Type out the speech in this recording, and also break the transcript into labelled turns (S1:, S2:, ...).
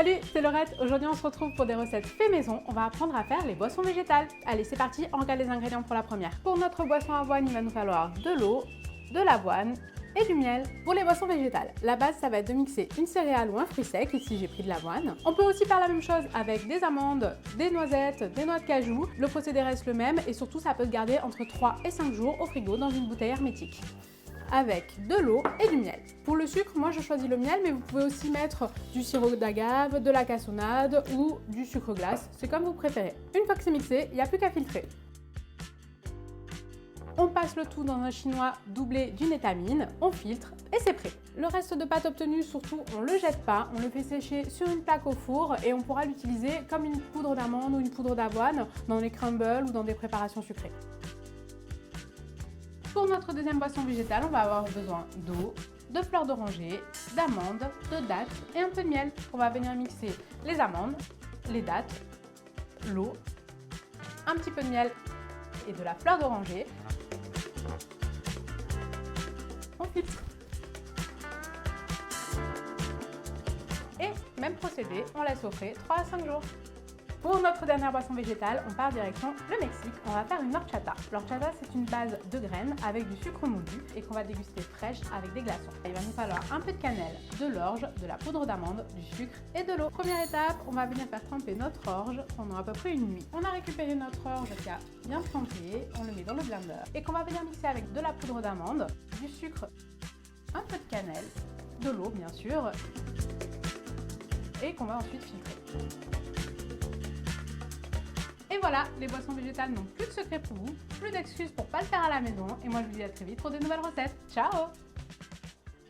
S1: Salut, c'est Laurette. Aujourd'hui, on se retrouve pour des recettes fait maison. On va apprendre à faire les boissons végétales. Allez, c'est parti, on regarde les ingrédients pour la première. Pour notre boisson à avoine, il va nous falloir de l'eau, de l'avoine et du miel. Pour les boissons végétales, la base, ça va être de mixer une céréale ou un fruit sec. Ici, j'ai pris de l'avoine. On peut aussi faire la même chose avec des amandes, des noisettes, des noix de cajou. Le procédé reste le même et surtout, ça peut se garder entre 3 et 5 jours au frigo dans une bouteille hermétique, avec de l'eau et du miel. Pour le sucre, moi je choisis le miel, mais vous pouvez aussi mettre du sirop d'agave, de la cassonade ou du sucre glace, c'est comme vous préférez. Une fois que c'est mixé, il n'y a plus qu'à filtrer. On passe le tout dans un chinois doublé d'une étamine, on filtre et c'est prêt. Le reste de pâte obtenue, surtout, on ne le jette pas, on le fait sécher sur une plaque au four et on pourra l'utiliser comme une poudre d'amande ou une poudre d'avoine dans les crumbles ou dans des préparations sucrées. Pour notre deuxième boisson végétale, on va avoir besoin d'eau, de fleurs d'oranger, d'amandes, de dattes et un peu de miel. On va venir mixer les amandes, les dattes, l'eau, un petit peu de miel et de la fleur d'oranger. On filtre. Et même procédé, on laisse au frais 3 à 5 jours. Pour notre dernière boisson végétale, on part direction le Mexique. On va faire une horchata. L'horchata, c'est une base de graines avec du sucre moulu et qu'on va déguster fraîche avec des glaçons. Il va nous falloir un peu de cannelle, de l'orge, de la poudre d'amande, du sucre et de l'eau. Première étape, on va venir faire tremper notre orge pendant à peu près une nuit. On a récupéré notre orge qui a bien trempé, on le met dans le blender et qu'on va venir mixer avec de la poudre d'amande, du sucre, un peu de cannelle, de l'eau bien sûr et qu'on va ensuite filtrer. Et voilà, les boissons végétales n'ont plus de secret pour vous, plus d'excuses pour pas le faire à la maison et moi je vous dis à très vite pour de nouvelles recettes. Ciao!